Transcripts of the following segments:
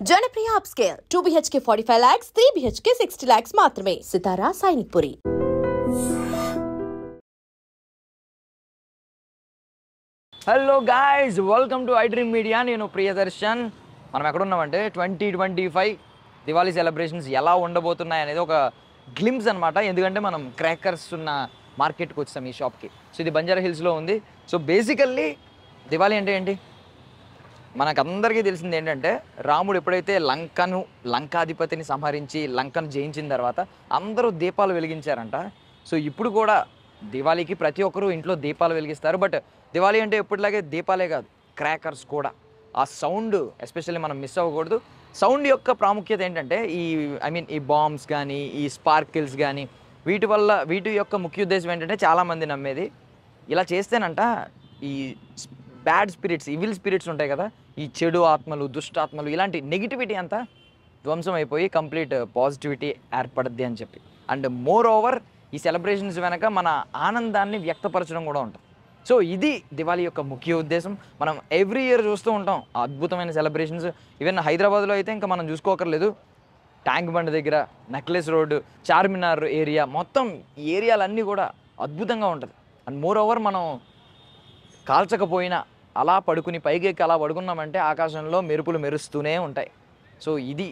Janapriya upscale 2 BHK 45 lakhs, 3 BHK 60 lakhs మాత్రమే. Sitara Sainikpuri. Hello guys, welcome to I dream media. నేను ప్రియదర్శన్. మనం ఎక్కడ ఉన్నామంటే 2025 దివాళీ సెలబ్రేషన్స్ ఎలా ఉండబోతున్నాయి అనేది ఒక గ్లిమ్స్ అనమాట. ఎందుకంటే మనం క్రాకర్స్ ఉన్న మార్కెట్కి వచ్చాం ఈ షాప్కి. సో ఇది బంజారా హిల్స్లో ఉంది. సో బేసికల్లీ దివాళీ అంటే ఏంటి మనకందరికీ తెలిసింది ఏంటంటే, రాముడు ఎప్పుడైతే లంకాధిపతిని సంహరించి లంకను జయించిన తర్వాత అందరూ దీపాలు వెలిగించారంట. సో ఇప్పుడు కూడా దివాళీకి ప్రతి ఒక్కరూ ఇంట్లో దీపాలు వెలిగిస్తారు. బట్ దివాళీ అంటే ఎప్పటిలాగే దీపాలే కాదు, క్రాకర్స్ కూడా. ఆ సౌండ్ ఎస్పెషల్లీ మనం మిస్ అవ్వకూడదు. సౌండ్ యొక్క ప్రాముఖ్యత ఏంటంటే ఈ బాంబ్స్ కానీ ఈ స్పార్కిల్స్ కానీ వీటి యొక్క ముఖ్య ఉద్దేశం ఏంటంటే, చాలామంది నమ్మేది ఇలా చేస్తేనంట ఈ బ్యాడ్ స్పిరిట్స్, ఈవిల్ స్పిరిట్స్ ఉంటాయి కదా, ఈ చెడు ఆత్మలు, దుష్టాత్మలు, ఇలాంటి నెగిటివిటీ అంతా ధ్వంసం అయిపోయి కంప్లీట్ పాజిటివిటీ ఏర్పడుద్ది అని చెప్పి. అండ్ మోర్ ఓవర్ ఈ సెలబ్రేషన్స్ వెనక మన ఆనందాన్ని వ్యక్తపరచడం కూడా ఉంటుంది. సో ఇది దివాళీ యొక్క ముఖ్య ఉద్దేశం. మనం ఎవ్రీ ఇయర్ చూస్తూ ఉంటాం అద్భుతమైన సెలబ్రేషన్స్. ఈవెన్ హైదరాబాద్లో అయితే ఇంకా మనం చూసుకోకర్లేదు. ట్యాంక్ బండ్ దగ్గర, నెక్లెస్ రోడ్డు, చార్మినార్ ఏరియా, మొత్తం ఏరియాలన్నీ కూడా అద్భుతంగా ఉంటుంది. అండ్ మోర్ ఓవర్ మనం కాల్చకపోయినా అలా పడుకుని పైకి ఎక్కి అలా పడుకున్నామంటే ఆకాశంలో మెరుపులు మెరుస్తూనే ఉంటాయి. సో ఇది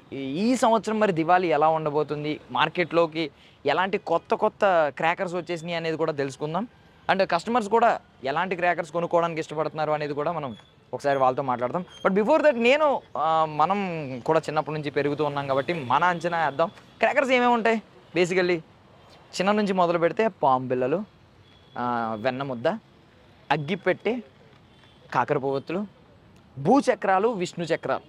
ఈ సంవత్సరం మరి దివాళీ ఎలా ఉండబోతుంది, మార్కెట్లోకి ఎలాంటి కొత్త కొత్త క్రాకర్స్ వచ్చేసినాయి అనేది కూడా తెలుసుకుందాం. అండ్ కస్టమర్స్ కూడా ఎలాంటి క్రాకర్స్ కొనుక్కోవడానికి ఇష్టపడుతున్నారు అనేది కూడా మనం ఒకసారి వాళ్ళతో మాట్లాడదాం. బట్ బిఫోర్ దట్ మనం కూడా చిన్నప్పటి నుంచి పెరుగుతూ ఉన్నాం కాబట్టి మన అంచనా వేద్దాం. క్రాకర్స్ ఏమేమి ఉంటాయి బేసికల్లీ. చిన్న నుంచి మొదలు పెడితే పాము బిళ్ళలు, వెన్న ముద్ద, అగ్గిపెట్టె, కాకరపువ్వొత్తులు, భూచక్రాలు, విష్ణు చక్రాలు,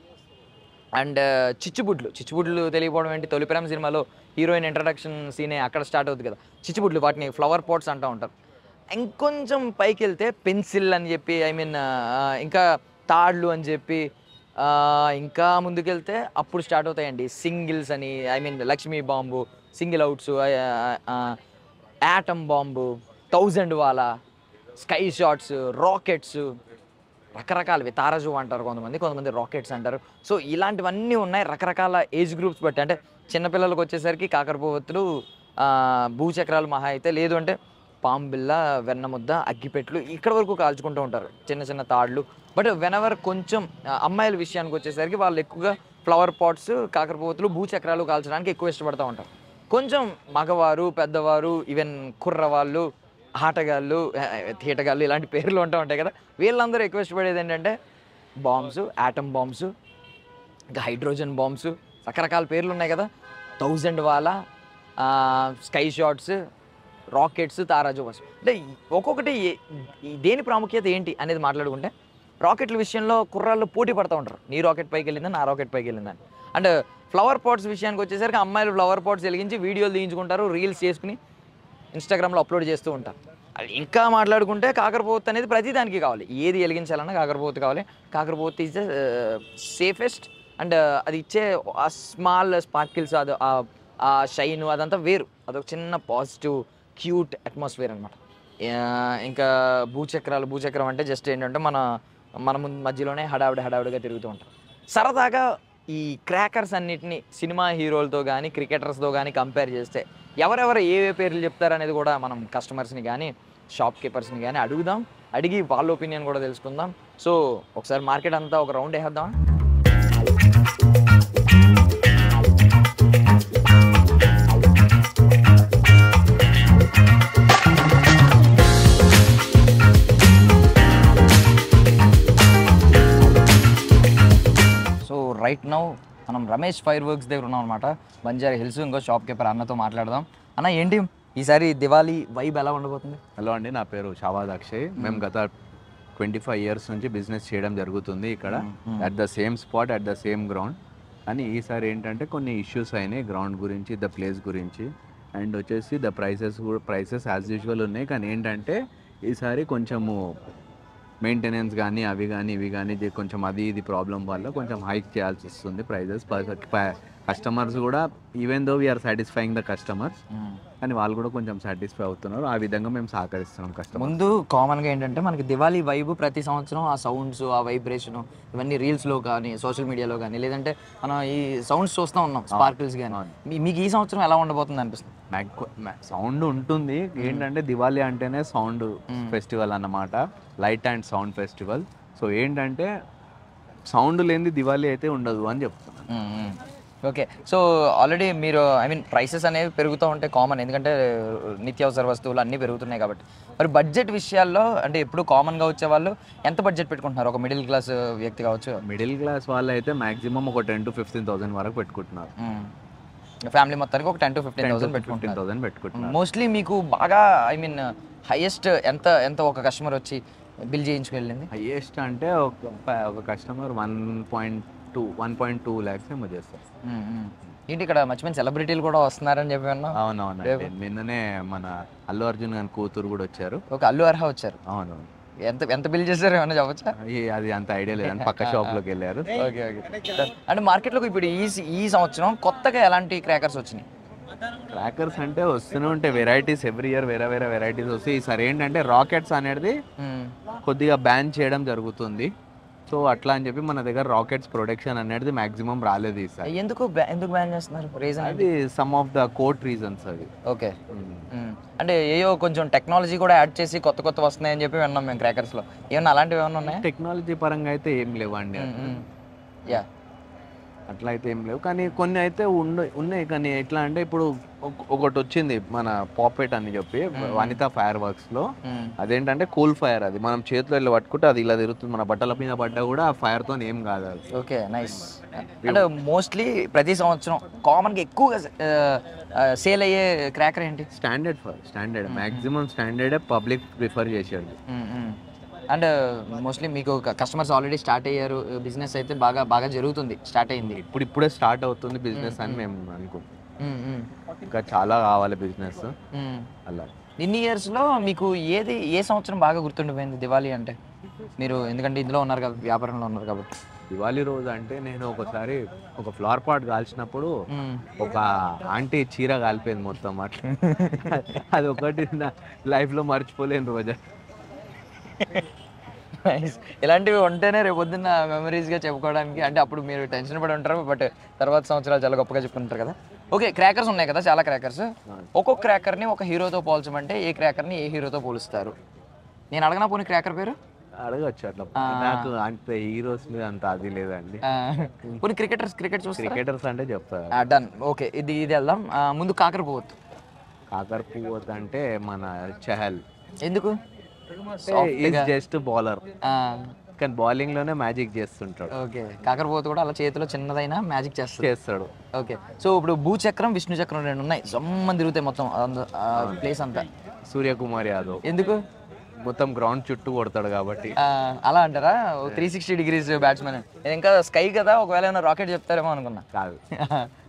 అండ్ చిచ్చుబుడ్లు తెలియకపోవడం ఏంటి, తొలి ప్రేమ సినిమాలో హీరోయిన్ ఇంట్రడక్షన్ సీనే అక్కడ స్టార్ట్ అవుతుంది కదా, చిచ్చుబుడ్లు. వాటిని ఫ్లవర్ పాట్స్ అంటూ ఉంటారు. ఇంకొంచెం పైకి వెళ్తే పెన్సిల్ అని చెప్పి, ఇంకా తాళ్ళు అని చెప్పి, ఇంకా ముందుకెళ్తే అప్పుడు స్టార్ట్ అవుతాయండి సింగిల్స్ అని, Lakshmi bomb, single outs, atom bomb, 1000 వాలా, స్కై షాట్స్, రాకెట్స్, రకరకాలవి. తారాజు అంటారు కొంతమంది రాకెట్స్ అంటారు. సో ఇలాంటివన్నీ ఉన్నాయి రకరకాల ఏజ్ గ్రూప్స్ బట్టి. అంటే చిన్నపిల్లలకు వచ్చేసరికి కాకరపువ్వొత్తులు, భూచక్రాలు మహా అయితే, లేదు అంటే పాము బిళ్ళ, వెన్న ముద్ద, అగ్గిపెట్లు ఇక్కడ వరకు కాల్చుకుంటూ ఉంటారు, చిన్న చిన్న తాళ్ళు. బట్ వెనవర్ కొంచెం అమ్మాయిల విషయానికి వచ్చేసరికి వాళ్ళు ఎక్కువగా ఫ్లవర్ పాట్స్, కాకరపువ్వొత్తులు, భూచక్రాలు కాల్చడానికి ఎక్కువ ఇష్టపడుతూ ఉంటారు. కొంచెం మగవారు, పెద్దవారు, ఈవెన్ కుర్రవాళ్ళు, ఆటగాళ్ళు, తీటగాళ్ళు, ఇలాంటి పేర్లు ఉంటాయి కదా, వీళ్ళందరూ ఎక్కువ ఇష్టపడేది ఏంటంటే బాంబ్స్, యాటమ్ బాంబ్స్, ఇంకా హైడ్రోజన్ బాంబ్స్, రకరకాల పేర్లు ఉన్నాయి కదా, 1000 వాలా, స్కై షాట్స్, రాకెట్స్, తారాజు బస్. అంటే ఒక్కొక్కటి దేని ప్రాముఖ్యత ఏంటి అనేది మాట్లాడుకుంటే, రాకెట్ల విషయంలో కుర్రాళ్ళు పోటీ పడుతూ ఉంటారు, నీ రాకెట్ పైకి వెళ్ళిందని, నా రాకెట్ పైకి వెళ్ళిందని. అండ్ ఫ్లవర్ పాట్స్ విషయానికి వచ్చేసరికి అమ్మాయిలు ఫ్లవర్ పాట్స్ వెలిగించి వీడియోలు తీయించుకుంటారు, రీల్స్ చేసుకుని ఇన్స్టాగ్రామ్లో అప్లోడ్ చేస్తూ ఉంటారు. అది ఇంకా మాట్లాడుకుంటే కాకరపువ్వొత్తు అనేది ప్రతిదానికి కావాలి. ఏది వెలిగించాలన్నా కాకరపువ్వొత్తు కావాలి. కాకరపువ్వొత్తు ఈజ్ ద సేఫెస్ట్. అండ్ అది ఇచ్చే ఆ స్మాల్ స్పార్కిల్స్, అది ఆ షైన్ అదంతా వేరు. అదొక చిన్న పాజిటివ్ క్యూట్ అట్మాస్ఫియర్ అనమాట. ఇంకా భూచక్రం అంటే జస్ట్ ఏంటంటే మన మధ్యలోనే హడావిడిగా తిరుగుతూ ఉంటాం. సరదాగా ఈ క్రాకర్స్ అన్నిటిని సినిమా హీరోలతో కానీ క్రికెటర్స్తో కానీ కంపేర్ చేస్తే ఎవరెవరు ఏ పేర్లు చెప్తారు అనేది కూడా మనం కస్టమర్స్ని కానీ షాప్ కీపర్స్ని కానీ అడిగి వాళ్ళ ఒపీనియన్ కూడా తెలుసుకుందాం. సో ఒకసారి మార్కెట్ అంతా ఒక రౌండ్ వేద్దాం. సో రైట్ నౌ మనం రమేష్ ఫైర్ వర్క్స్ దగ్గర ఉన్నాం అనమాట, బంజారా హిల్స్. ఇంకో షాప్ కీపర్ అన్నతో మాట్లాడదాం. అన్న, ఏంటి ఈసారి దివాళీ వైబ్ ఎలా ఉండబోతుంది? హలో అండి, నా పేరు షాబాద్ అక్షయ్. మేము గత 25 years నుంచి బిజినెస్ చేయడం జరుగుతుంది ఇక్కడ, at the same spot, at the same ground. కానీ ఈసారి ఏంటంటే కొన్ని ఇష్యూస్ అయినాయి గ్రౌండ్ గురించి, ద ప్లేస్ గురించి, అండ్ వచ్చేసి ద ప్రైసెస్ యాజ్ యూజువల్ ఉన్నాయి. కానీ ఏంటంటే ఈసారి కొంచెము మెయింటెనెన్స్ కానీ ఇవి కానీ కొంచెం ఇది ప్రాబ్లం వల్ల కొంచెం హైక్ చేయాల్సి వస్తుంది ప్రైజెస్. కస్టమర్స్ కూడా even though we are satisfying the customers, కానీ వాళ్ళు కూడా కొంచెం సాటిస్ఫై అవుతున్నారు. ఆ విధంగా మేము సహకరిస్తున్నాం కస్టమర్. ముందు కామన్గా ఏంటంటే మనకి దివాళీ వైబ్ ప్రతి సంవత్సరం ఆ సౌండ్స్, ఆ వైబ్రేషన్ ఇవన్నీ రీల్స్లో కానీ సోషల్ మీడియాలో కానీ లేదంటే మనం ఈ సౌండ్స్ చూస్తూ ఉన్నాం, స్పార్కిల్స్ కానీ. మీకు ఈ సంవత్సరం ఎలా ఉండబోతుంది అనిపిస్తుంది? సౌండ్ ఉంటుంది. ఏంటంటే దివాళీ అంటేనే సౌండ్ ఫెస్టివల్ అన్నమాట, light and sound festival. So ఏంటంటే సౌండ్ లేనిది దివాళీ అయితే ఉండదు అని చెప్తున్నాను. ఓకే, సో ఆల్రెడీ మీరు ప్రైసెస్ అనేవి పెరుగుతూ ఉంటాయి కామన్, ఎందుకంటే నిత్యావసర వస్తువులు అన్నీ పెరుగుతున్నాయి కాబట్టి. మరి బడ్జెట్ విషయాల్లో అంటే ఎప్పుడు కామన్గా వచ్చే వాళ్ళు ఎంత బడ్జెట్ పెట్టుకుంటున్నారు? ఒక మిడిల్ క్లాస్ వ్యక్తి కావచ్చు, మిడిల్ క్లాస్ వాళ్ళు అయితే మాక్సిమం ఒక 10,000 to 15,000 వరకు పెట్టుకుంటున్నారు. ఫ్యామిలీ మొత్తానికి ఒక 10,000 to 15,000 పెట్టుకుంటున్నారు. మోస్ట్లీ మీకు బాగా హైయెస్ట్ ఎంత ఎంత ఒక కస్టమర్ వచ్చి బిల్ చేయించుకెళ్ళింది? హైయెస్ట్ అంటే ఒక కస్టమర్ 1.2 lakhs ఏమో చేస్తారు. ఏంటి ఇక్కడ మంచి మంచి సెలబ్రిటీలు కూడా వస్తున్నారని చెప్పి అన్నా? అవునవును, నిన్ననే మన అల్లు అర్జున్ గారి కూతురు కూడా వచ్చారు. ఒక అల్లు అర్హ వచ్చారు. అవునవును. ఎంత ఎంత బిల్ చేశారు ఏమన్నా చెప్పచ్చా? అది అంత ఐడియా లేదని పక్క షాప్లోకి వెళ్ళారు. Okay okay. అంటే మార్కెట్లోకి ఇప్పుడు ఈ సంవత్సరం కొత్తగా ఎలాంటి క్రాకర్స్ వచ్చినాయి? క్రాకర్స్ అంటే వస్తూనే ఉంటాయి వెరైటీస్, ఎవ్రీ ఇయర్ వేరే వేరే వెరైటీస్ వస్తాయి. ఈసారి ఏంటంటే రాకెట్స్ అనేది కొద్దిగా బ్యాన్ చేయడం జరుగుతుంది. సో అట్లా అని చెప్పి మన దగ్గర రాకెట్స్ ప్రొడక్షన్ అనేది మాక్సిమం రాలేదు ఈసారి. ఎందుకు బ్యాన్ చేస్తున్నారు? రీజన్ అది some of the court reasons అది. ఓకే, అంటే ఏయో కొంచెం టెక్నాలజీ కూడా యాడ్ చేసి కొత్త కొత్త వస్తున్నాయని చెప్పి విన్నాం మేము క్రాకర్స్లో. ఏమన్నా అలాంటివి ఏమన్నా ఉన్నాయా? టెక్నాలజీ పరంగా అయితే ఏం లేవండి. యా, అట్లా అయితే ఏం లేవు, కానీ కొన్ని అయితే ఉన్నాయి. కానీ ఎట్లా అంటే ఇప్పుడు ఒకటి వచ్చింది మన పాపెట్ అని చెప్పి వనిత ఫైర్ వర్క్స్ లో. అదేంటంటే కూల్ ఫైర్, అది మనం చేతిలో వెళ్ళి పట్టుకుంటే అది ఇలా తిరుగుతుంది, మన బట్టల మీద పడ్డా కూడా ఆ ఫైర్ తో ఏం కాదు అది. Okay, nice. అంటే మోస్ట్లీ ప్రతి సంవత్సరం కామన్ గా ఎక్కువగా సేల్ అయ్యే క్రాకర్ ఏంటి? స్టాండర్డ్ మాక్సిమం స్టాండర్డే పబ్లిక్ ప్రిఫర్ చేసేది. అండ్ మోస్ట్లీ మీకు కస్టమర్స్ ఆల్రెడీ స్టార్ట్ అయ్యారు, బిజినెస్ అయితే బాగా జరుగుతుంది, స్టార్ట్ అయింది. ఇప్పుడే స్టార్ట్ అవుతుంది బిజినెస్ అని మేము అనుకుంటాం. ఇంకా చాలా కావాలి బిజినెస్ అలా. ఇన్ని ఇయర్స్లో మీకు ఏ సంవత్సరం బాగా గుర్తుండిపోయింది దివాళీ అంటే? మీరు ఎందుకంటే ఇందులో ఉన్నారు కదా, వ్యాపారంలో ఉన్నారు కాబట్టి. దివాళీ రోజు అంటే నేను ఒకసారి ఒక ఫ్లవర్ పాట్ కాల్చినప్పుడు ఒక ఆంటీ చీర కాలిపోయింది మొత్తం అట్లా. అది ఒకటి నా లైఫ్లో మర్చిపోలేని రోజు. ఇలాంటివి ఉంటేనే రేపు పొద్దున్న మెమరీస్గా చెప్పుకోవడానికి. అంటే అప్పుడు మీరు టెన్షన్ పడి ఉంటారు, బట్ తర్వాత సంవత్సరాలు చాలా గొప్పగా చెప్పుకుంటారు కదా. ఓకే, క్రాకర్స్ ఉన్నాయి కదా, చాలా క్రాకర్స్. ఒక్కొక్క క్రాకర్ని ఒక హీరోతో పోల్చమంటే ఏ క్రాకర్ని ఏ హీరోతో పోలుస్తారు? నేను అడగనా పోనీ క్రాకర్ పేరు? అడగచ్చు అట్లా. నాకు అంత హీరోస్ మీద అంత అది లేదండి. కొన్ని క్రికెట్ చూస్తారు. క్రికెటర్స్ అంటే చెప్తారు. Done, okay. ఇది వెళ్దాం. ముందు కాకర పువ్వొత్తు అంటే మన చహల్. ఎందుకు? జస్ట్ బౌలర్, కానీ బౌలింగ్ లోనే మ్యాజిక్ చేస్తుంటాడు. ఓకే, కాకరపోతు కూడా అలా చేతిలో చిన్నదైనా మ్యాజిక్ చేస్తాడు. ఓకే, సో ఇప్పుడు భూచక్రం, విష్ణు చక్రం రెండు ఉన్నాయి, సమ్మని తిరుగుతాయి మొత్తం ప్లేస్ అంతా. సూర్యకుమార్ యాదవ్. ఎందుకు? మొత్తం గ్రౌండ్ చుట్టూ కొడతాడు కాబట్టి. అలా అంటారా? 360 degrees బ్యాట్స్మెన్. ఇంకా స్కై కదా, ఒకవేళ ఏమైనా రాకెట్ చెప్తారేమో అనుకున్నా. కాదు,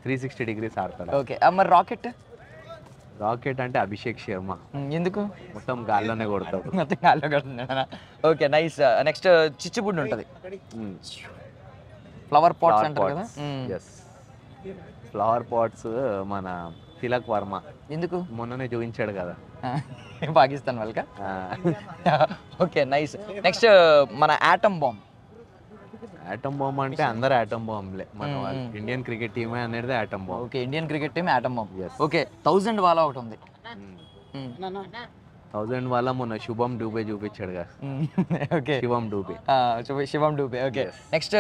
360 degrees ఆడతాడు. ఓకే, మరి రాకెట్ అంటే అభిషేక్ శర్మ. ఎందుకు? మొత్తం గాల్లోనే కొడతాడు. మొత్తం గాల్లో కొడుతున్నాడా? Okay, nice. నెక్స్ట్ చిచ్చుబుడ్డు ఉంటుంది, ఫ్లవర్ పాట్స్ అంటారు కదా. ఫ్లవర్ పాట్స్ మన తిలక్ వర్మ. ఎందుకు? మొన్ననే చూపించాడు కదా పాకిస్తాన్ వాళ్ళకా? Okay, nice. నెక్స్ట్ మన ఆటమ్ బాంబ్. అంటే అందరూ ఆటమ్ బాంబ్లే. మన ఇండియన్ క్రికెట్ టీమ్ అనేది atom bomb. Okay, Indian cricket team atom bomb. Okay, 1000 వాలా ఒకటి ఉంది. 1000 వాలా మొన్న శుభం డూబే చూపించాడు కదా. Okay, Shivam Dube. Okay, next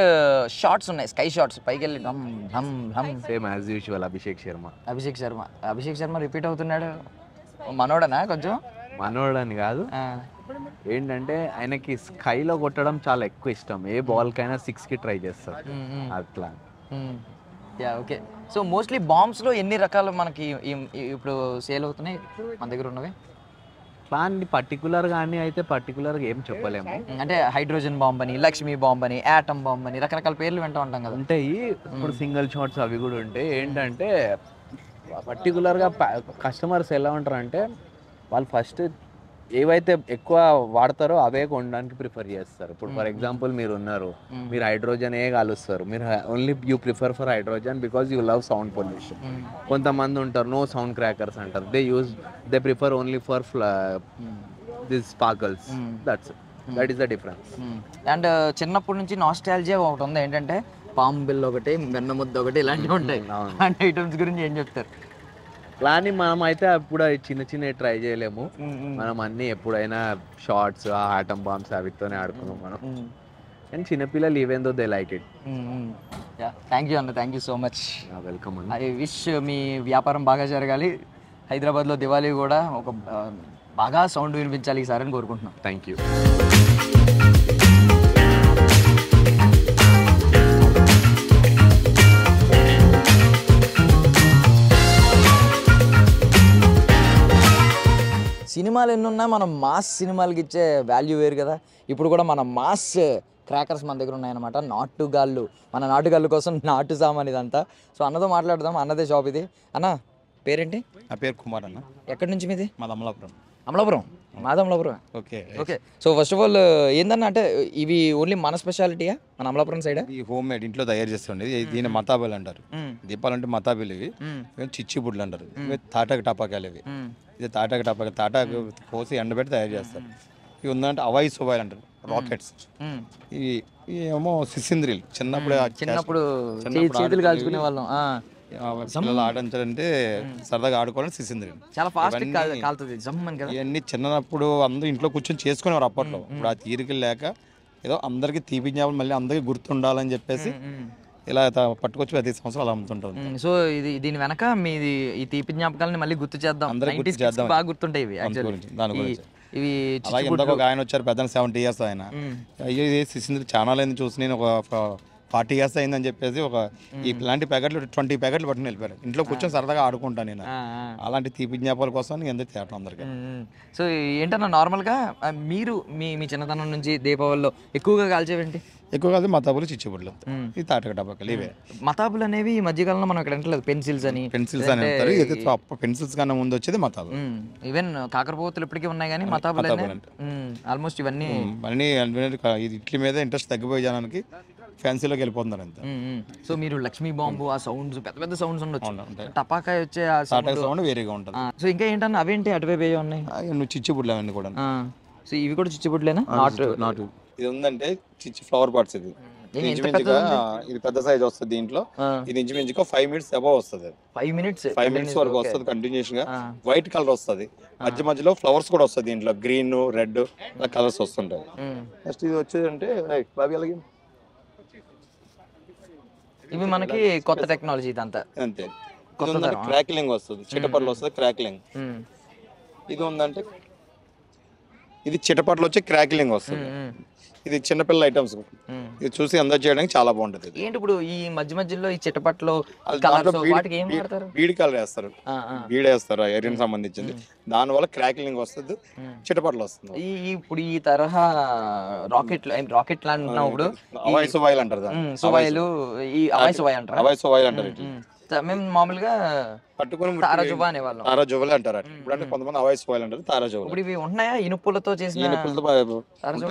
shots ఉన్నాయి, స్కై షార్ట్స్, పైకి వెళ్ళి same as usual Abhishek Sharma repeat అవుతున్నాడు. మనోడనా? కొంచెం మనోడని కాదు, ఏంటంటే ఆయనకి స్కైలో కొట్టడం చాలా ఎక్కువ ఇష్టం. ఏ బాల్ కైనా 6కి ట్రై చేస్తాడు అట్లా. ఓకే, సో మోస్ట్లీ బాంబ్స్లో ఎన్ని రకాలు మనకి ఇప్పుడు సేల్ అవుతున్నాయి మన దగ్గర ఉన్నవి? ప్లాన్ పర్టికులర్గా ఏం చెప్పలేము. అంటే హైడ్రోజన్ బాంబ్ అని, లక్ష్మీ బాంబ్ అని, ఆటమ్ బాంబ్ అని రకరకాల పేర్లు వింటూ ఉంటాం కదా. ఉంటాయి. ఇప్పుడు సింగిల్ షాట్స్ అవి కూడా ఉంటాయి. ఏంటంటే పర్టికులర్గా కస్టమర్స్ ఎలా ఉంటారు అంటే వాళ్ళు ఫస్ట్ ఏవైతే ఎక్కువ వాడతారో అవే కొనడానికి ప్రిఫర్ చేస్తారు. ఇప్పుడు ఫర్ ఎగ్జాంపుల్ మీరు ఉన్నారు, మీరు హైడ్రోజన్ కాలుస్తారు, మీరు only you prefer for hydrogen because you love sound pollution. కొంతమంది ఉంటారు నో సౌండ్ క్రాకర్స్ అంటారు, they prefer only for this sparkles. That is the difference. And చిన్నప్పటి నుంచి నాస్టాలజియా ఒకటి ఉంది, ఏంటంటే పామ్ బిల్ ఒకటి, వెన్న ముద్ద ఒకటి, ఇలాంటివి ఉంటాయి. అలాంటి ఐటమ్స్ గురించి ఏం చెప్తారు? కానీ మనం అయితే అప్పుడు చిన్న చిన్నవి ట్రై చేయలేము. మనం అన్ని ఎప్పుడైనా షార్ట్స్, ఆటం బాంబ్స్ అవితోనే ఆడుకున్నాం మనం. అండ్ చిన్నపిల్లలు even though they like it. Thank you అన్న, thank you so much. Welcome అన్న. ఐ విష్ మీ వ్యాపారం బాగా జరగాలి, హైదరాబాద్లో దివాళీ కూడా ఒక బాగా సౌండ్ వినిపించాలి ఈసారి అని కోరుకుంటున్నాం. Thank you. సినిమాలు ఎన్నున్నా మనం మాస్ సినిమాలకి ఇచ్చే వాల్యూ వేరు కదా. ఇప్పుడు కూడా మన మాస్ క్రాకర్స్ మన దగ్గర ఉన్నాయన్నమాట. నాటుగాళ్ళు, మన నాటుగాళ్ళు కోసం నాటు సామాన్ ఇదంతా. సో అన్నతో మాట్లాడదాం, అన్నదే షాప్ ఇది. అన్న పేరేంటి? నా పేరు కుమార్ అన్న. ఎక్కడి నుంచి మీది? మాది అమలాపురం. అమలాపురం? మాది Amalapuram. Okay okay. So first of all ఏందన్నా అంటే ఇవి ఓన్లీ మన స్పెషాలిటీయా మన అమలాపురం సైడ్? ఈ హోమ్ మేడ్ ఇంట్లో తయారు చేస్తుండే దీని మతాబులు అంటారు. దీపాలు అంటే మతాబులు, ఇవి చిచ్చుబుడ్లు అంటారు. ఇవి తాటాకు టపాకాయలు. ఇవి ఇది తాటాకు టపాకాయలు, తాటాకు కోసి ఎండబెట్టి తయారు చేస్తారు. ఇవి ఉందంటే అవాయి సుబాయిలు అంటారు, రాకెట్స్. ఇవి ఏమో సిసింద్రీలు. చిన్నప్పుడు చేతులు కాల్చుకునే వాళ్ళం. పిల్లలు ఆడించాలంటే సరదాగా ఆడుకోవాలని సిసింద్రీలు. చాలా ఫాస్ట్ కాలుతుంది జమ్మని కదా. ఇవన్నీ చిన్నప్పుడు అందరూ ఇంట్లో కూర్చొని చేసుకునేవారు అప్పట్లో. ఇప్పుడు ఆ తీరికలు లేక ఏదో అందరికి తీపి జ్ఞాపకం మళ్ళీ అందరికి గుర్తుండాలని చెప్పేసి ఇలా పట్టుకొచ్చి ప్రతి సంవత్సరం అలా అమ్ముతుంటారు. సో దీని వెనక మీది ఈ తీపి జ్ఞాపకాలని మళ్ళీ గుర్తు చేద్దాం, అందరికి గుర్తు చేద్దాం. బాగా గుర్తుంటాయి ఇవి. దాని గురించి ఇవి అలాగే ఇంతకు ఒక ఆయన వచ్చారు, పెద్ద 70 years ఆయన. అయ్యో ఇది సిసింద్రీ ఛానల్ అయింది చూసి నేను ఒక 40 years అయిందని చెప్పేసి ఒక ఇలాంటి ప్యాకెట్లు 20 ప్యాకెట్లు పట్టుకుని వెళ్ళిపోయారు. ఇంట్లో కూర్చొని సరదాగా ఆడుకుంటాను నేను. అలాంటి తీపి జ్ఞాపకాల కోసం నేను ఎందుకు తేటం అందరికీ. సో ఏంటన్నా నార్మల్గా మీరు మీ చిన్నతనం నుంచి దీపావళిలో ఎక్కువగా కాల్చేవేంటి? ఎక్కువ కాదు మతాబులు, చిచ్చుబుడ్లు, ఈ తాటక టపాకాయలు. ఇవే మతాబులు అనేవి ఈ మధ్యకాలంలో మనం ఇక్కడ అంటలేదు, పెన్సిల్స్ అని అంటారు. పెన్సిల్స్ కన్నా ముందు వచ్చేది మతాబు. ఈవెన్ కాకరపోతులు ఇప్పటికీ ఉన్నాయి కానీ మతాబులు ఆల్మోస్ట్ ఇవన్నీ ఇట్ల మీద ఇంట్రెస్ట్ తగ్గిపోయే జనానికి ఫ్యాన్సీలోకి వెళ్ళిపోతున్నారు అంత. సో మీరు లక్ష్మీ బాంబు, ఆ సౌండ్స్ పెద్ద పెద్ద సౌండ్స్ ఉండొచ్చు, టపాకాయ వచ్చే సౌండ్ వేరేగా ఉంటుంది. సో ఇంకా ఏంటన్నా అవేంటి అటువైపు ఉన్నాయి? నువ్వు చిచ్చుబుడ్లు అవన్నీ కూడా. సో ఇవి కూడా చిచ్చుబుడ్లేనా? నాటు ఇది ఉందంటే చిచ్చి ఫ్లవర్ పార్ట్స్. ఇది ఇది పెద్ద సైజ్ వస్తుంది. దీంట్లో ఇది ఇంచుమించుగా 5 minutes అబౌవ్ వస్తుంది. 5 minutes వరకు వస్తుంది కంటిన్యూషన్ గా. వైట్ కలర్ వస్తుంది, మధ్య మధ్యలో ఫ్లవర్స్ కూడా వస్తుంది. దీంట్లో గ్రీన్, రెడ్ కలర్స్ వస్తుంటాయి. నెక్స్ట్ ఇది వచ్చేది అంటే ఇవి మనకి కొత్త టెక్నాలజీ ఇదంతా. అంతే. క్రాక్లింగ్ వస్తుంది, చిటపట్లు వస్తుంది, క్రాక్లింగ్. ఇది ఉందంటే ఇది చిటపట్లు వచ్చి క్రాక్లింగ్ వస్తుంది. ఇది చిన్నపిల్లల ఐటమ్స్. ఇది చూసి అందరూ చేయడానికి చాలా బాగుంటది. ఏంటి ఇప్పుడు ఈ మధ్య మధ్యలో ఈ చిటపట్లు బీడి కలర్ వేస్తారు, బీడ్ వేస్తారు ఏరియాకి సంబంధించింది. దాని వల్ల క్రాక్లింగ్ వస్తుంది, చిటపట్లు వస్తుంది. ఇప్పుడు ఈ తరహా రాకెట్ లాంటి అవాయి సుబాయిలు అంటారు. ఈ అవాయి సుబాయిలు అంటారు. మేము మామూలుగా పట్టుకుని తారాజువా అనేవాళ్ళం. తారాజువలే అంటారు. ఇప్పుడు అంటే కొంతమంది అవాయి సుబాయిలు అంటారు, తారాజువలు. ఇప్పుడు ఇవి ఉంటున్నాయా ఇనుపులతో చేసిన?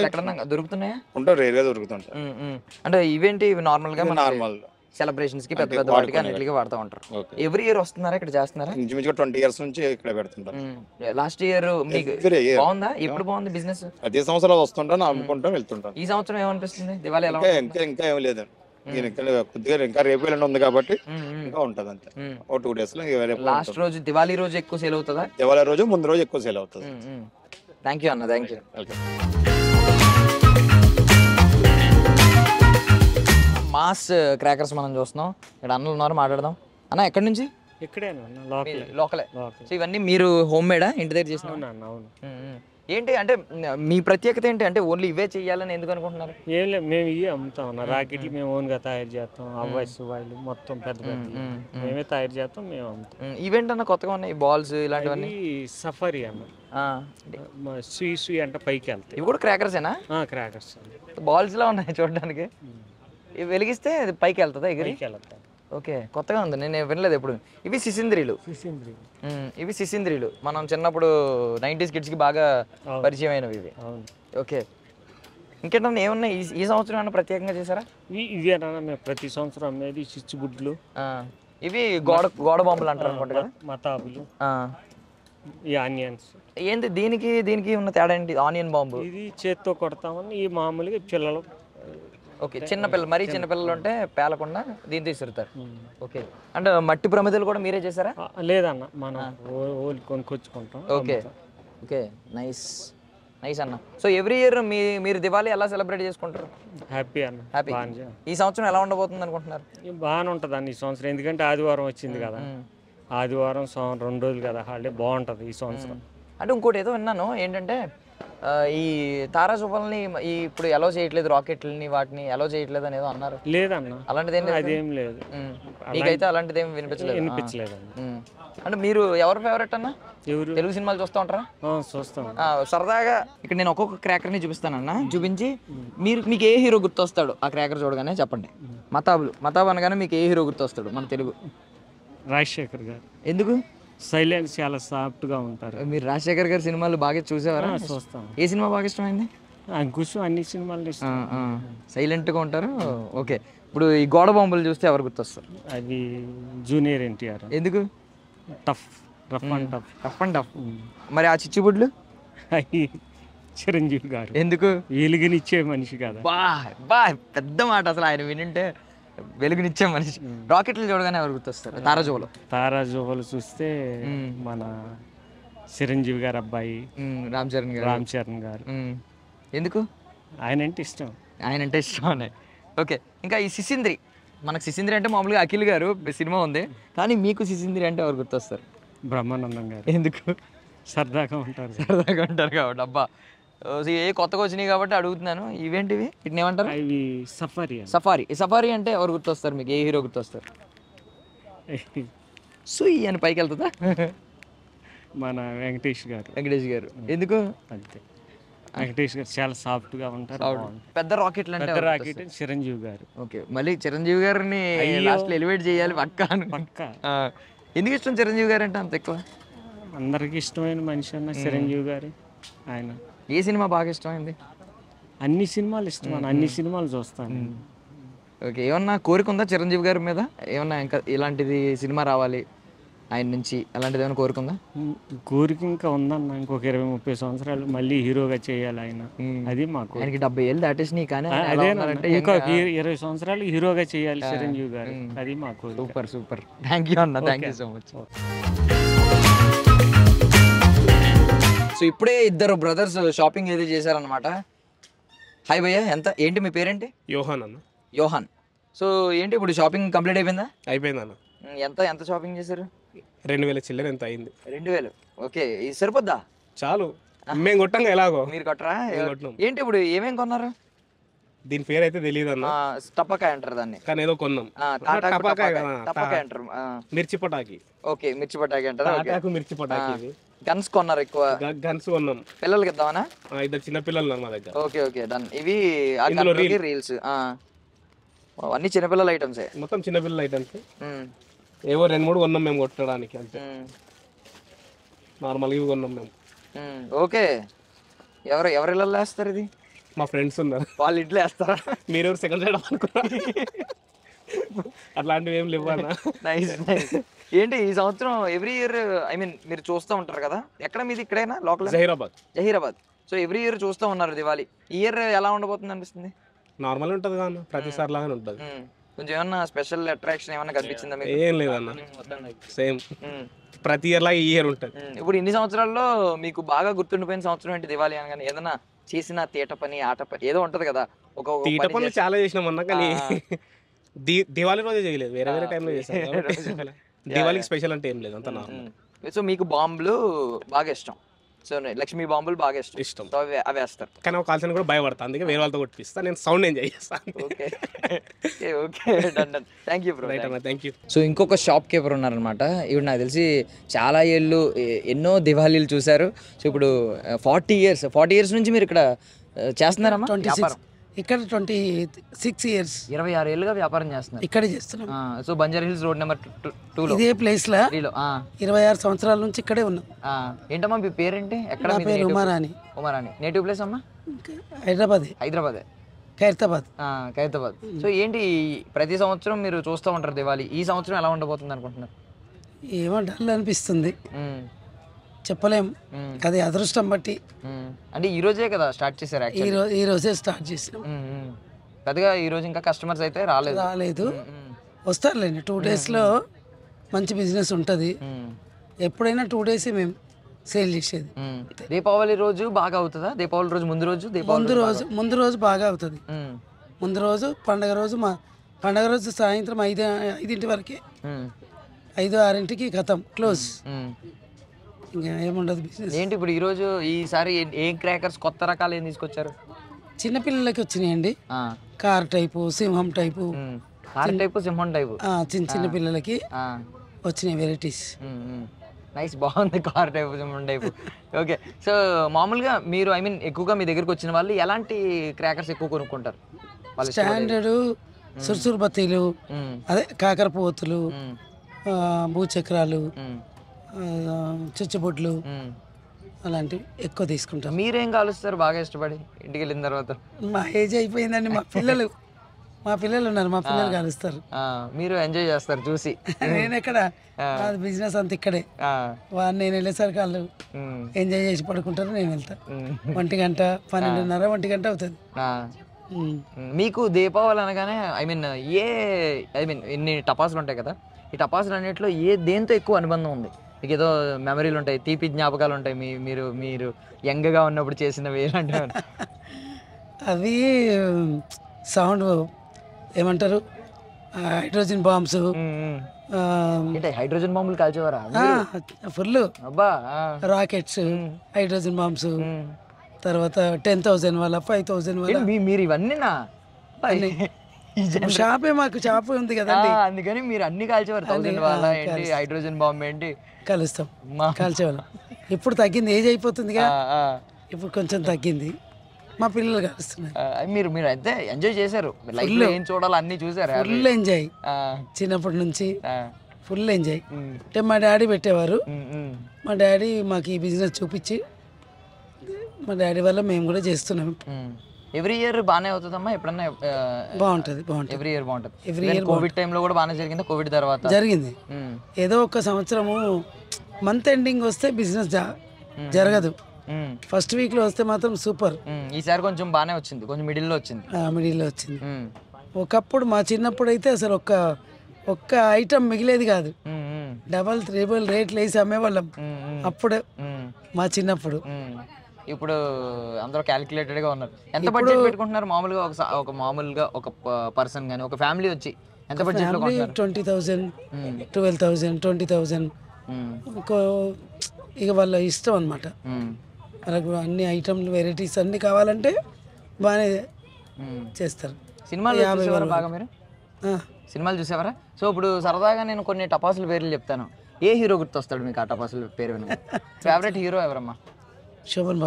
ఎక్కడన్నా దొరుకుతున్నాయా? ఉంటారు, రేరుగా దొరుకుతుంటారు. అంటే ఇవేంటి ఇవి నార్మల్ గా నార్మల్ సెలబ్రేషన్స్ కి పెద్ద పెద్ద వాటికి అన్నిటికీ వాడుతూ ఉంటారు. ఎవ్రీ ఇయర్ వస్తున్నారా ఇక్కడ చేస్తున్నారా? ఇంచుమించుగా 20 years నుంచి ఇక్కడ పెడుతుంటారు. లాస్ట్ ఇయర్ మీకు బాగుందా? ఎప్పుడు బాగుంది బిజినెస్? ప్రతి సంవత్సరం వస్తుంటాను, అమ్ముకుంటాం, వెళ్తుంటాను. ఈ సంవత్సరం ఏమనిపిస్తుంది దివాళీ ఎలా? ఇంకా ఏం లేదు, కొద్దిగా ఇంకా రేపు ఎల్లుండి ఉంది కాబట్టి ఇంకా ఉంటది అంతే. ఓ 2 days లో. లాస్ట్ రోజు దివాళీ రోజు ఎక్కువ సేల్ అవుతుందా? దివాళీ రోజు ముందు రోజు ఎక్కువ సేల్ అవుతుంది. థ్యాంక్ యూ అన్న, థ్యాంక్ యూ. మాస్ క్రాకర్స్ మనం చూస్తున్నాం. ఇక్కడ అన్నలు ఉన్నారు, మాట్లాడదాం. అన్న ఎక్కడి నుంచి? లోకలే. సో ఇవన్నీ మీరు హోమ్ మేడా, ఇంటి దగ్గర చేసిన? ఏంటి అంటే మీ ప్రత్యేకత ఏంటి? అంటే ఓన్లీ ఇవే చెయ్యాలని ఎందుకు అనుకుంటున్నారు? ఏం లేదు, మేము ఇవి అమ్ముతాం అన్న. రాకెట్లు మేము ఓన్గా తయారు చేస్తాం. అవ్వాయి సువాయిలు మొత్తం పెద్ద పెద్ద మేమే తయారు చేస్తాం, మేము అమ్ముతాం. ఈవెంట్ అన్న కొత్తగా ఉన్నాయి బాల్స్ ఇలాంటివన్నీ. సఫారీ అన్న, సుయి అంటే పైకి వెళ్తాయి. ఇవి కూడా క్రాకర్సేనా? క్రాకర్స్ బాల్స్ లా ఉన్నాయి చూడడానికి. ఇవి వెలిగిస్తే పైకి వెళ్తుందా? ఎగిరి వెళ్తాం. ఓకే, కొత్తగా ఉంది, నేను వినలేదు ఎప్పుడు. ఇవి సిసింద్రీలు. సిసింద్రి. ఇవి సిసింద్రీలు మనం చిన్నప్పుడు 90s కిడ్స్కి బాగా పరిచయమైనవి ఇవి. అవును. ఓకే, ఇంకేంటన్నా ఏమున్నాయి ఈ సంవత్సరం ఏమన్నా ప్రత్యేకంగా చేశారా? ఇవేనా మేము ప్రతి సంవత్సరం అమ్మేది చిచ్చుబుడ్లు. ఇవి గోడ బాంబులు అంటారు అనుకుంటా కదా, మతాబులు, ఈ ఆనియన్స్. ఏంటి దీనికి ఉన్న తేడా ఏంటి? ఆనియన్ బాంబు ఇది చేత్తో కొడతామని, ఈ మామూలుగా పిల్లలు. ఓకే, చిన్నపిల్లలు, మరీ చిన్నపిల్లలు ఉంటే పేలకుండా దీంతో ఇసురుతారు. ఓకే, అంటే మట్టి ప్రమిదలు కూడా మీరే చేశారా? లేదన్న, మనం ఓలి కొనుక్కొచ్చుకుంటాం. ఓకే ఓకే, నైస్ నైస్ అన్న. సో ఎవ్రీ ఇయర్ మీరు దివాళీ ఎలా సెలబ్రేట్ చేసుకుంటారు? హ్యాపీ అన్న. హ్యాపీ. ఈ సంవత్సరం ఎలా ఉండబోతుంది అనుకుంటున్నారు? బాగానే ఉంటుంది అన్న ఈ సంవత్సరం, ఎందుకంటే ఆదివారం వచ్చింది కదా, ఆదివారం 2 రోజులు కదా హాలిడే, బాగుంటుంది ఈ సంవత్సరం. అంటే ఇంకోటి ఏదో విన్నాను ఏంటంటే ఈ తారా చూపాలని ఇప్పుడు అలౌ చేయట్లేదు, రాకెట్లని వాటిని అలౌ చేయట్లేదు అని ఏదో అన్నారు. లేదన్న, అలాంటిది అదేం లేదు. మీకైతే అలాంటిది ఏం వినిపించలేదు. అంటే మీరు ఎవరు ఫేవరెట్ అన్న? తెలుగు సినిమాలు చూస్తూ ఉంటారా? చూస్తాం. సరదాగా ఇక్కడ నేను ఒక్కొక్క క్రాకర్ని చూపిస్తానన్న, చూపించి మీకు ఏ హీరో గుర్తొస్తాడు ఆ క్రాకర్ చూడగానే చెప్పండి. మతాబ్ అనగానే మీకు ఏ హీరో గుర్తొస్తాడు మన తెలుగు? రాజశేఖర్ గారు. ఎందుకు? సైలెన్స్, చాలా సాఫ్ట్గా ఉంటారు. మీరు రాజశేఖర్ గారి సినిమాలు బాగా చూసేవారా? చూస్తాం. ఏ సినిమా బాగా ఇష్టమైంది? అంకుశ్, అన్ని సినిమాలు సైలెంట్గా ఉంటారు. ఓకే, ఇప్పుడు ఈ గోడ బాంబులు చూస్తే ఎవరు గుర్తొస్తారు? అది జూనియర్ ఎన్టీఆర్. ఎందుకు? Rough and tough. మరి ఆ చిచ్చుబుడ్లు? చిరంజీవి గారు. ఎందుకు? వెలుగునిచ్చే మనిషి కదా. బా పెద్ద మాట అసలు, ఆయన వింటే వెలుగునిచ్చే మనిషి. రాకెట్లు చూడగానే ఎవరు గుర్తొస్తారు? తారాజువలు చూస్తే మన చిరంజీవి గారు అబ్బాయి రామ్ చరణ్ గారు. ఎందుకు? ఆయన అంటే ఇష్టం. ఓకే, ఇంకా ఈ సిసింద్రి, మనకు సిసింద్రి అంటే మామూలుగా అఖిల్ గారు సినిమా ఉంది, కానీ మీకు సిసింద్రి అంటే ఎవరు గుర్తొస్తారు? బ్రహ్మానందం గారు. ఎందుకు? సరదాగా ఉంటారు కాబట్టి. అబ్బా, ఏ కొత్తగా వచ్చినాయి కాబట్టి అడుగుతున్నాను. ఇవేంటివి, వీటిని ఏమంటారు? ఇవి సఫారీ అంటే ఎవరు గుర్తొస్తారు మీకు? ఏ హీరో గుర్తొస్తారు? సుయి అని పైకి వెళ్తుందా? మన వెంకటేష్ గారు. ఎందుకు? అంతే, వెంకటేష్ గారు చాలా సాఫ్ట్గా ఉంటారు. పెద్ద రాకెట్లు అంటే రాకెట్ చిరంజీవి గారు. ఓకే, మళ్ళీ చిరంజీవి గారిని లాస్ట్లో ఎలివేట్ చేయాలి పక్కా. ఎందుకు ఇష్టం చిరంజీవి గారు అంటే అంత ఎక్కువ? అందరికి ఇష్టమైన మనిషి అన్న చిరంజీవి గారు. ఆయన ఏ సినిమా బాగా ఇష్టమైంది? అన్ని సినిమాలు ఇష్టం, అన్ని సినిమాలు చూస్తాను. ఓకే, ఏమన్నా కోరిక ఉందా చిరంజీవి గారి మీద? ఏమన్నా ఇంకా ఇలాంటిది సినిమా రావాలి ఆయన నుంచి, అలాంటిది ఏమైనా కోరిక ఉందా? కోరిక ఇంకా ఉందన్న, ఇంకొక 20-30 సంవత్సరాలు మళ్ళీ హీరోగా చేయాలి ఆయన. అది మాకు. ఆయనకి 70 ఏళ్ళు దాటేసినాయి, కానీ ఇంకా 20 సంవత్సరాలు హీరోగా చేయాలి చిరంజీవి గారు. అది మాకు. సూపర్. థ్యాంక్ యూ అన్న, thank you so much. So ఇప్పుడే ఇద్దరు బ్రదర్స్ షాపింగ్ ఏది చేశారనమాట. హాయ్ భయ్య, ఏంటి మీ పేరేంటి? యోహాన్. సో ఏంటి ఇప్పుడు షాపింగ్ కంప్లీట్ అయిపోయిందా? అయిపోయిందన్న. ఎంత షాపింగ్ చేశారు? 2000 చిల్లర ఎంత అయింది? 2000. ఓకే, ఇది సరిపోద్దా? చాలు, మేము కొట్టంగా ఎలాగో. మీరు కొట్టరా? ఏంటి ఇప్పుడు ఏమేం కొన్నారు? దీని పేరు అయితే తెలియదు అన్న. టపాకాయ అంటారు దాన్ని, కానీ ఏదో కొన్నాం. టపాకాయ అంటారు. మిర్చి పటాకి. ఓకే, మిర్చి పటాకి అంటారు. మిర్చి పటాకి. గన్స్ కొన్నారు ఎక్కువ? గన్స్ కొన్నాం. పిల్లలకి ఇద్దామనా? 2 చిన్న పిల్లలు ఉన్నారు మా దగ్గర. Okay done. ఇవి రీల్స్ అన్ని చిన్నపిల్లల ఐటమ్సే, మొత్తం చిన్నపిల్లల ఐటమ్స్. ఏవో 2-3 కొన్నాం మేము కొట్టడానికి, అంతే. నార్మల్గా ఇవి కొన్నాం మేము. ఓకే, ఎవరు ఇళ్ళల్లో వేస్తారు ఇది? మా ఫ్రెండ్స్ ఉన్నారు, వాళ్ళ ఇంట్లో వేస్తారా? మీరెవరు సెకండ్ సైడ్ అనుకున్నారు? అట్లాంటివి ఏం లేవు అన్న. నైస్. ఏంటి ఈ సంవత్సరం ఎవ్రీ ఇయర్, ఐ మీన్ మీరు చూస్తూ ఉంటారు కదా, ఎక్కడ మీది? ఇక్కడైనా local? Zaheerabad. So every year చూస్తూ ఉన్నారు దివాళీ. ఈ ఇయర్ ఎలా ఉండబోతుంది అనిపిస్తుంది? నార్మల్ ఉంటుంది కదా, ప్రతిసారి లాగానే ఉంటుంది. కొంచెం ఏమన్నా స్పెషల్ అట్రాక్షన్ ఏమన్నా కనిపించిందా మీకు? ఏం లేదన్న, సేమ్ ప్రతి ఇయర్ లాగా ఈ ఇయర్ ఉంటుంది. ఇప్పుడు ఇన్ని సంవత్సరాల్లో మీకు బాగా గుర్తుండిపోయిన సంవత్సరం ఏంటి దివాళీ అనగానే? ఏదన్నా చేసిన తీట పని, ఆట పని ఏదో ఉంటది కదా. తీట పనులు చాలా చేసినాం అన్న, కానీ దివాళీ రోజే చేయలేదు, వేరే టైంలో చేసాం. దివాళీకి స్పెషల్ అంటే ఏం లేదు, అంత నార్మల్. సో మీకు బాంబులు బాగా ఇష్టం, సో లక్ష్మీ బాంబులు బాగా ఇష్టం. సో అవి వేస్తారు, కానీ ఒక కాల్సిన కూడా భయపడతా, అందుకే వేరే వాళ్ళతో కొట్టిస్తా. నేను సౌండ్ ఎంజాయ్ చేస్తాను. Okay done. Thank you bro. Thank you. So ఇంకొక షాప్ కీపర్ ఉన్నారనమాట. ఇప్పుడు నాకు తెలిసి చాలా ఏళ్ళు ఎన్నో దివాళీలు చూశారు. సో ఇప్పుడు 40 ఇయర్స్ నుంచి మీరు ఇక్కడ చేస్తున్నారమ్మా? ఇక్కడ 26 ఇయర్స్ 26 ఏళ్ళుగా వ్యాపారం చేస్తున్నారు. ఇక్కడే చేస్తున్నాం. So Banjara hills road number 2లో ఇదే ప్లేస్లో 3లో 26 సంవత్సరాల నుంచి ఇక్కడే ఉన్నాం. ఏంటమ్మా మీ పేరేంటి? ఎక్కడ? నా పేరు ఉమారాణి. ఉమారాణి. నేటివ్ ప్లేస్ అమ్మా? హైదరాబాదే. ఖైరతాబాద్. సో ఏంటి ప్రతి సంవత్సరం మీరు చూస్తూ ఉంటారు దివాళీ, ఈ సంవత్సరం ఎలా ఉండబోతుంది అనుకుంటున్నారు? ఏమో డల్ అనిపిస్తుంది, చెప్పలేం, అది అదృష్టం బట్టి. అంటే ఈ రోజే కదా స్టార్ట్ చేశారు? ఈ రోజే స్టార్ట్ చేసినాం. పెద్దగా ఈ రోజు ఇంకా కస్టమర్స్ అయితే రాలేదు. వస్తారులేండి, 2 డేస్లో మంచి బిజినెస్ ఉంటుంది. ఎప్పుడైనా 2 డేస్ మేము సేల్ చేసేది. దీపావళి రోజు బాగా అవుతుందా? దీపావళి రోజు ముందు రోజు బాగా అవుతుంది. ముందు రోజు పండగ రోజు సాయంత్రం 5 వరకే, 5-6 ఖతం క్లోజ్. ఇంకా ఏముండదు బిజినెస్. ఏంటి ఇప్పుడు ఈసారి ఏం క్రాకర్స్ కొత్త రకాలు ఏం తీసుకొచ్చారు? చిన్నపిల్లలకి వచ్చినాయండి, కార్ టైపు, సింహం టైపు. సింహం టైపు చిన్న పిల్లలకి వచ్చినాయి వెరైటీస్. నైస్, బాగుంది. కార్ టైపు, సింహం టైపు. ఓకే. సో మామూలుగా మీరు ఎక్కువగా మీ దగ్గరకు వచ్చిన వాళ్ళు ఎలాంటి క్రాకర్స్ ఎక్కువ కొనుక్కుంటారు? స్టాండర్డ్ సుర్సురు బత్తీలు, అదే కాకరపోతులు, భూచక్రాలు, చుచ్చుబొడ్లు అలాంటివి ఎక్కువ తీసుకుంటాం. మీరేం కాలుస్తారు బాగా ఇష్టపడి ఇంటికి వెళ్ళిన తర్వాత? మా ఏజ్ అయిపోయిందండి, మా పిల్లలు ఉన్నారు, మా పిల్లలు కాలుస్తారు. మీరు ఎంజాయ్ చేస్తారు చూసి. నేను ఎక్కడ, బిజినెస్ అంతా ఇక్కడే. నేను వెళ్ళేసరికి వాళ్ళు ఎంజాయ్ చేసి పడుకుంటారు, నేను వెళ్తా. 1 గంట 12:30 1 గంట అవుతుంది. మీకు దీపావళి అనగానే ఇన్ని టపాసులు ఉంటాయి కదా, ఈ టపాసులు అన్నింటిలో దేంతో ఎక్కువ అనుబంధం ఉంది మీకు? ఏదో మెమరీలు ఉంటాయి, తీపి జ్ఞాపకాలు ఉంటాయి, మీరు యంగ్గా ఉన్నప్పుడు చేసినవి ఎలాంటివి? అవి సౌండ్ ఏమంటారు, హైడ్రోజన్ బాంబ్స్. హైడ్రోజన్ బాంబులు కాల్చేవారా? ఫుల్. అబ్బా. రాకెట్స్, హైడ్రోజన్ బాంబ్స్, తర్వాత 10,000 వాళ్ళ 5,000 వాళ్ళ. మీరు ఇవన్నీ షాపే, మాకు షాప్ ఉంది కదండి, అందుకని మీరు అన్ని కాల్చేవారు. 1000 వాళ్ళ ఏంటి, హైడ్రోజన్ బాంబ్ ఏంటి కలుస్తాం, కాల్చేవాళ్ళం. ఇప్పుడు తగ్గింది, ఏజ్ అయిపోతుందిగా, ఇప్పుడు కొంచెం తగ్గింది. మా పిల్లలు కలుస్తున్నారు. మీరు అయితే ఎంజాయ్ చేశారు, లైఫ్ లో ఏం చూడాలి అన్ని చూసారు? ఫుల్ ఎంజాయ్, చిన్నప్పటి నుంచి ఫుల్ ఎంజాయ్. అంటే మా డాడీ పెట్టేవారు, మా డాడీ మాకు ఈ బిజినెస్ చూపించి, మా డాడీ వల్ల మేము కూడా చేస్తున్నాం. ఎవ్రీ ఇయర్ బాగానే అవుతుందమ్మా? ఎప్పుడన్నా బాగుంటుంది. ఎవ్రీ ఇయర్ బాగుంటుంది. ఎవ్రీ ఇయర్ కోవిడ్ టైంలో కూడా బాగానే జరిగింది? కోవిడ్ తర్వాత జరిగింది. ఏదో ఒక సంవత్సరము మంత్ ఎండింగ్ వస్తే బిజినెస్ జరగదు, ఫస్ట్ వీక్లో వస్తే మాత్రం సూపర్. ఈసారి కొంచెం బాగానే వచ్చింది, కొంచెం మిడిల్లో వచ్చింది. ఒకప్పుడు మా చిన్నప్పుడు అయితే అసలు ఒక్క ఐటమ్ మిగిలేది కాదు, డబల్ ట్రిబుల్ రేట్లు వేసి అమ్మేవాళ్ళం అప్పుడు మా చిన్నప్పుడు. ఇప్పుడు అందరూ క్యాలిక్యులేటెడ్ గా ఉన్నారు. ఎంత బడ్జెట్ పెట్టుకుంటున్నారు మామూలుగా? ఒక పర్సన్ గానీ ఒక ఫ్యామిలీ వచ్చి ఎంత బడ్జెట్ లో కొంటున్నారు? 20,000, 12,000, 20,000. ఇక వాళ్ళ ఇష్టం అన్నమాట. వాళ్ళకు అన్ని ఐటమ్లు, వెరైటీస్ అన్ని కావాలంటే బాగానే చేస్తారు. సినిమాలు చూసేవారా బాగా మీరు? సినిమాలు చూసేవారా? సో ఇప్పుడు సరదాగా నేను కొన్ని టపాసుల పేర్లు చెప్తాను, ఏ హీరో గుర్తొస్తాడు మీకు ఆ టపాసుల పేరు విన? ఫేవరెట్ హీరో ఎవరమ్మా? శోభన్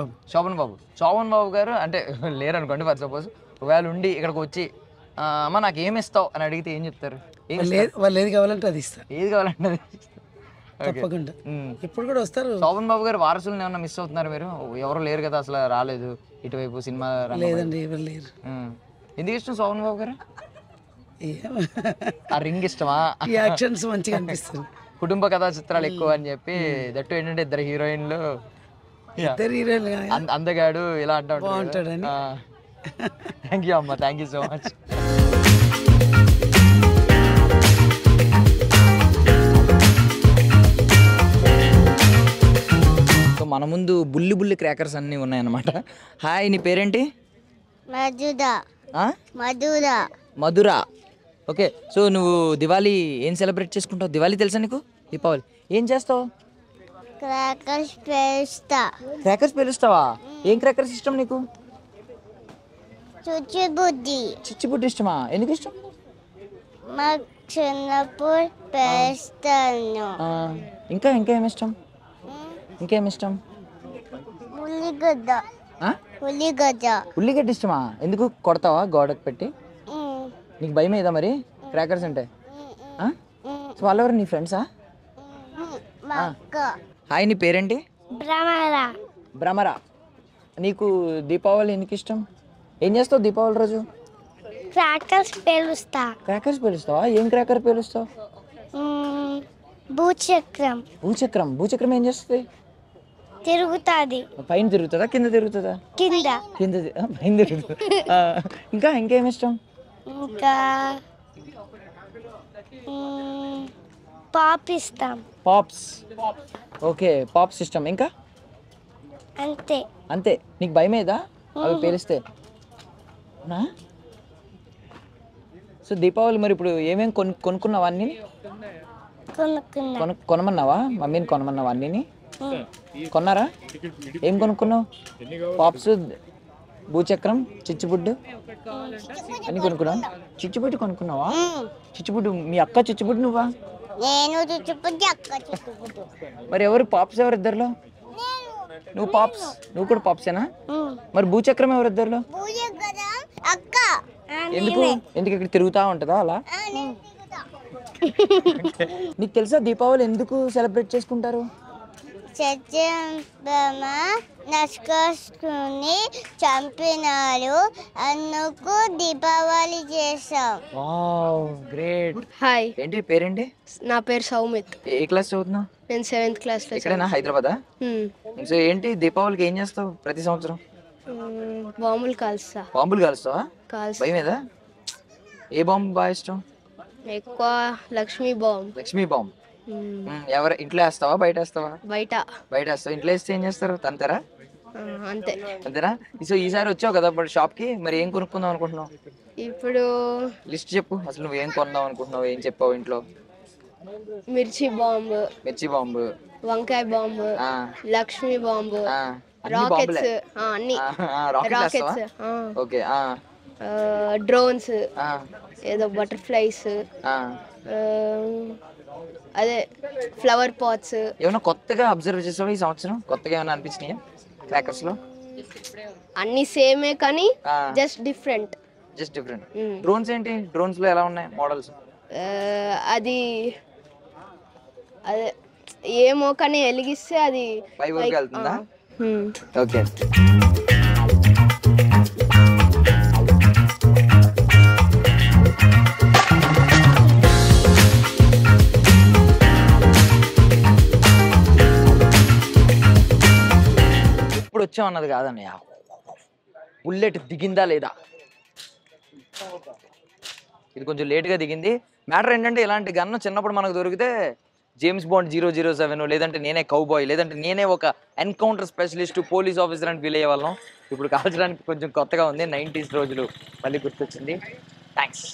బాబు గారు అంటే లేరు అనుకోండి, ఫర్ సపోజ్ ఒకవేళ ఉండి ఇక్కడికి వచ్చి అమ్మ నాకు ఏమి ఇస్తావు అని అడిగితే ఏం చెప్తారు? వాళ్ళు ఏది కావాలంటే అది ఇస్తారు. ఏది కావాలంటే అది తప్పకుండా. ఇప్పుడు కూడా వస్తారు. శోభన్ బాబు గారు వారసులను ఏమన్నా మిస్ అవుతున్నారు మీరు? ఎవరు లేరు కదా, అసలు రాలేదు ఇటువైపు సినిమా? లేదండి, ఎవరు లేరు. ఎందుకు ఇష్టం శోభన్ బాబు గారు? ఆ రింగ్ ఇష్టమా? యాక్షన్స్ మంచిగా అనిపిస్తుంది, కుటుంబ కథా చిత్రాలు ఎక్కువ అని చెప్పి. దట్టు ఏంటంటే ఇద్దరు హీరోయిన్లు, అందగాడు ఇలా అంటా బాగుంటాడని. థ్యాంక్ యూ అమ్మ, thank you so much. So మన ముందు బుల్లి క్రాకర్స్ అన్నీ ఉన్నాయన్నమాట. హాయ్, నీ పేరేంటి? మధుర. ఓకే. సో నువ్వు దివాళీ ఏం సెలబ్రేట్ చేసుకుంటావు? దివాళీ తెలుసా నీకు? దీపావళి ఏం చేస్తావు? క్రాకర్స్ పేలుస్తావా? ఏం క్రాకర్స్ ఇష్టం నీకు? చిచ్చుబుడ్డి ఇష్టమా? ఎందుకు ఇష్టం? ఇంకేమి ఇష్టం? ఉల్లిగడ్డ ఇష్టమా? ఎందుకు కొడతావా గోడకు పెట్టి? నీకు భయం ఏదా మరి క్రాకర్స్ అంటే? సో వాళ్ళెవరు నీ ఫ్రెండ్సా? హాయ్, నీ పేరేంటి? భ్రమరా. నీకు దీపావళి ఎందుకు ఇష్టం? ఏం చేస్తావు దీపావళి రోజు? క్రాకర్స్ పేలుస్తా. క్రాకర్స్ పేలుస్తావా? ఏం క్రాకర్ పేలుస్తావు? భూచక్రం. భూచక్రం. భూచక్రం ఏం చేస్తుంది? తిరుగుతుంది. పైన తిరుగుతుందా కింద తిరుగుతుందా? కింద. కింద పైన తిరుగుతుంది. ఇంకేం ఇష్టం? ఇంకా పాప్ ఇస్తాం. పాప్స్. ఓకే, పాప్స్ ఇష్టం. ఇంకా అంతే. అంతే. నీకు భయమేదా అవి పేలిస్తే? సో దీపావళి మరి ఇప్పుడు ఏమేమి కొనుక్కున్నావా? అన్నీ కొనమన్నావా? మమ్మీని కొనమన్నావా? అన్నీ కొన్నారా? ఏం కొనుక్కున్నావు? పాప్స్, భూచక్రం, చిచ్చుబుడ్డు అన్ని కొనుక్కున్నావు? చిచ్చుబుడ్డు కొనుక్కున్నావా? చిచ్చుబుడ్డు మీ అక్క చిచ్చుబుడ్డు నువ్వా? మరి ఎవరు పాప్స్? ఎవరు ఇద్దరులో? నువ్వు పాప్స్. నువ్వు కూడా పాప్సేనా? మరి భూచక్రం ఎవరు ఇద్దరులో? ఎందుకు ఇక్కడ తిరుగుతా ఉంటుందా అలా? నీకు తెలుసా దీపావళి ఎందుకు సెలబ్రేట్ చేసుకుంటారు? నసుకొని చంపినారు, అందుకు దీపావళి చేస్తాం. Wow, great. హాయ్, ఏంటి పేరేంటి? నా పేరు సౌమిత్. ఏ క్లాస్ చదువుతున్నావు? నేను 7th క్లాస్ లో. ఎక్కడైనా హైదరాబాదా? సో ఏంటి దీపావళికి ఏం చేస్తావు ప్రతి సంవత్సరం? బాంబులు కాల్స్తా. బాంబులు కాలుస్తావా? భయం ఏదా? ఏ బాంబు బాగా ఇష్టం? ఎక్కువ లక్ష్మీ బాంబ్. లక్ష్మీ బాంబ్. ఎవరు ఇంట్లో వేస్తావా బయట వేస్తావా? బయట వేస్తావు. ఇంట్లో వేస్తే ఏం చేస్తారు? తంతారా? అంతే. అంతేనా? సో ఈసారి వచ్చావు కదా షాప్ కి, మరి ఏం కొనుక్కుందాం అనుకుంటున్నావు? ఇప్పుడు లిస్ట్ చెప్పు. అసలు నువ్వు ఏం కొందాం అనుకుంటున్నావు? ఏం చెప్పావు ఇంట్లో? మిర్చి బాంబు, వంకాయ బాంబు, లక్ష్మీ బాంబు, రాకెట్స్, అన్ని రాకెట్స్, ఓకే, డ్రోన్స్, ఏదో బటర్ఫ్లైస్, అదే ఫ్లవర్ పాట్స్. ఏమైనా కొత్తగా అబ్జర్వ్ చేసావా ఈ సంవత్సరం? కొత్తగా ఏమైనా అనిపించినాయా క్రాకర్స్ లో? అన్ని సేమే కానీ జస్ట్ డిఫరెంట్. డ్రోన్స్ ఏంటి? డ్రోన్స్ లో ఎలా ఉన్నాయి మోడల్స్? అది అదే ఏమో కానీ వెలిగిస్తే అది పై వరకు వెళ్తుందా? ఓకే. ఇప్పుడు వచ్చామన్నది కాదన్నయ్య, బుల్లెట్ దిగిందా లేదా? ఇది కొంచెం లేట్గా దిగింది. మ్యాటర్ ఏంటంటే ఇలాంటి గన్ను చిన్నప్పుడు మనకు దొరికితే జేమ్స్ బాండ్ 007, లేదంటే నేనే కౌబాయ్, లేదంటే నేనే ఒక ఎన్కౌంటర్ స్పెషలిస్ట్, పోలీస్ ఆఫీసర్ అని ఫీల్ అయ్యే వాళ్ళం. ఇప్పుడు కాల్చడానికి కొంచెం కొత్తగా ఉంది. 90s రోజులు మళ్ళీ గుర్తొచ్చింది. థ్యాంక్స్.